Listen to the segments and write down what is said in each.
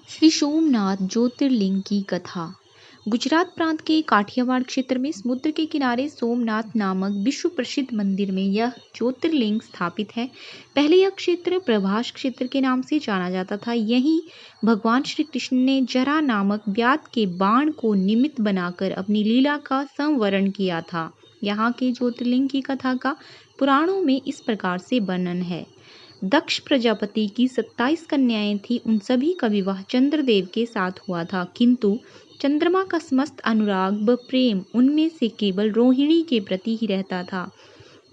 श्री सोमनाथ ज्योतिर्लिंग की कथा। गुजरात प्रांत के काठियावाड़ क्षेत्र में समुद्र के किनारे सोमनाथ नामक विश्व प्रसिद्ध मंदिर में यह ज्योतिर्लिंग स्थापित है। पहले यह क्षेत्र प्रभास क्षेत्र के नाम से जाना जाता था। यहीं भगवान श्री कृष्ण ने जरा नामक व्याध के बाण को निमित्त बनाकर अपनी लीला का संवरण किया था। यहाँ के ज्योतिर्लिंग की कथा का पुराणों में इस प्रकार से वर्णन है। दक्ष प्रजापति की 27 कन्याएं थी। उन सभी का विवाह चंद्रदेव के साथ हुआ था, किंतु चंद्रमा का समस्त अनुराग व प्रेम उनमें से केवल रोहिणी के प्रति ही रहता था।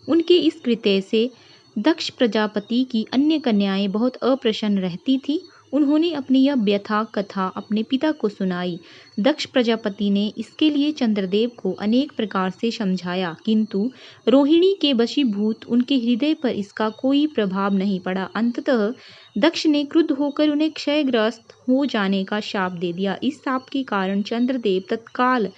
उनके इस कृत्य से दक्ष प्रजापति की अन्य कन्याएं बहुत अप्रसन्न रहती थीं। उन्होंने अपनी यह व्यथा कथा अपने पिता को सुनाई। दक्ष प्रजापति ने इसके लिए चंद्रदेव को अनेक प्रकार से समझाया, किंतु रोहिणी के वशीभूत उनके हृदय पर इसका कोई प्रभाव नहीं पड़ा। अंततः दक्ष ने क्रुद्ध होकर उन्हें क्षयग्रस्त हो जाने का शाप दे दिया। इस शाप के कारण चंद्रदेव तत्काल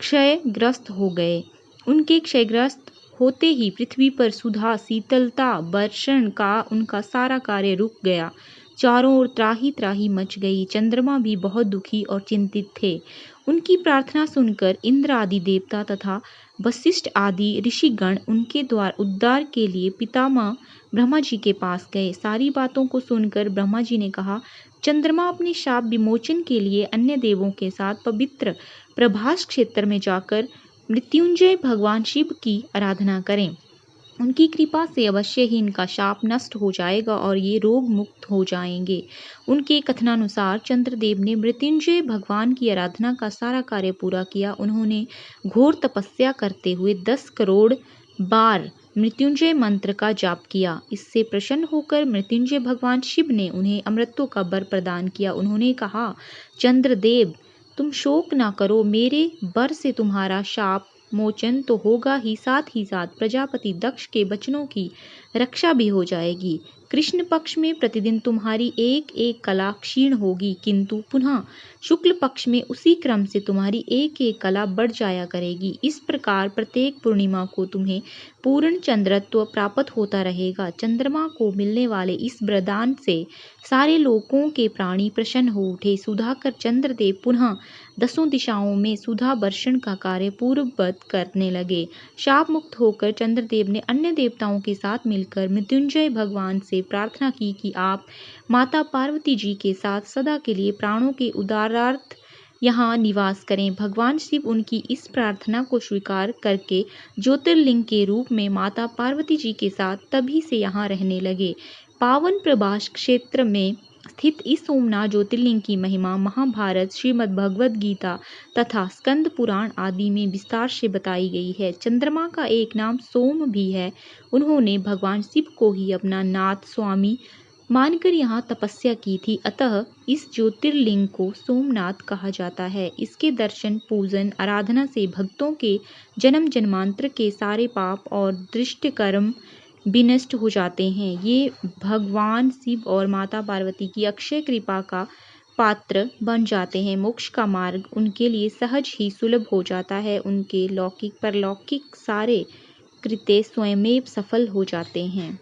क्षयग्रस्त हो गए। उनके क्षयग्रस्त होते ही पृथ्वी पर सुधा, शीतलता, वर्षण का उनका सारा कार्य रुक गया। चारों ओर त्राही त्राही मच गई। चंद्रमा भी बहुत दुखी और चिंतित थे। उनकी प्रार्थना सुनकर इंद्र आदि देवता तथा वशिष्ठ आदि ऋषिगण उनके द्वार उद्धार के लिए पितामह ब्रह्मा जी के पास गए। सारी बातों को सुनकर ब्रह्मा जी ने कहा, चंद्रमा अपने शाप विमोचन के लिए अन्य देवों के साथ पवित्र प्रभास क्षेत्र में जाकर मृत्युंजय भगवान शिव की आराधना करें। उनकी कृपा से अवश्य ही इनका शाप नष्ट हो जाएगा और ये रोग मुक्त हो जाएंगे। उनके कथनानुसार चंद्रदेव ने मृत्युंजय भगवान की आराधना का सारा कार्य पूरा किया। उन्होंने घोर तपस्या करते हुए 10 करोड़ बार मृत्युंजय मंत्र का जाप किया। इससे प्रसन्न होकर मृत्युंजय भगवान शिव ने उन्हें अमृतों का वर प्रदान किया। उन्होंने कहा, चंद्रदेव, तुम शोक ना करो, मेरे वर से तुम्हारा शाप मोचन तो होगा ही साथ प्रजापति दक्ष के वचनों की रक्षा भी हो जाएगी। कृष्ण पक्ष में प्रतिदिन तुम्हारी एक एक कला क्षीण होगी, किंतु पुनः शुक्ल पक्ष में उसी क्रम से तुम्हारी एक एक कला बढ़ जाया करेगी। इस प्रकार प्रत्येक पूर्णिमा को तुम्हें पूर्ण चंद्रत्व प्राप्त होता रहेगा। चंद्रमा को मिलने वाले इस वरदान से सारे लोकों के प्राणी प्रसन्न हो उठे। सुधाकर चंद्रदेव पुनः 10 दिशाओं में सुधा वर्षण का कार्य पूर्ववत करने लगे। शाप मुक्त होकर चंद्रदेव ने अन्य देवताओं के साथ मिलकर मृत्युंजय भगवान से प्रार्थना की कि आप माता पार्वती जी के साथ सदा के लिए प्राणों के उद्धारार्थ यहाँ निवास करें। भगवान शिव उनकी इस प्रार्थना को स्वीकार करके ज्योतिर्लिंग के रूप में माता पार्वती जी के साथ तभी से यहाँ रहने लगे। पावन प्रभास क्षेत्र में स्थित इस सोमनाथ ज्योतिर्लिंग की महिमा महाभारत, श्रीमद् भगवद गीता तथा स्कंद पुराण आदि में विस्तार से बताई गई है। चंद्रमा का एक नाम सोम भी है। उन्होंने भगवान शिव को ही अपना नाथ स्वामी मानकर यहाँ तपस्या की थी, अतः इस ज्योतिर्लिंग को सोमनाथ कहा जाता है। इसके दर्शन, पूजन, आराधना से भक्तों के जन्म जन्मांतर के सारे पाप और दृष्ट कर्म विनष्ट हो जाते हैं। ये भगवान शिव और माता पार्वती की अक्षय कृपा का पात्र बन जाते हैं। मोक्ष का मार्ग उनके लिए सहज ही सुलभ हो जाता है। उनके लौकिक परलौकिक सारे कृत्य स्वयमेव सफल हो जाते हैं।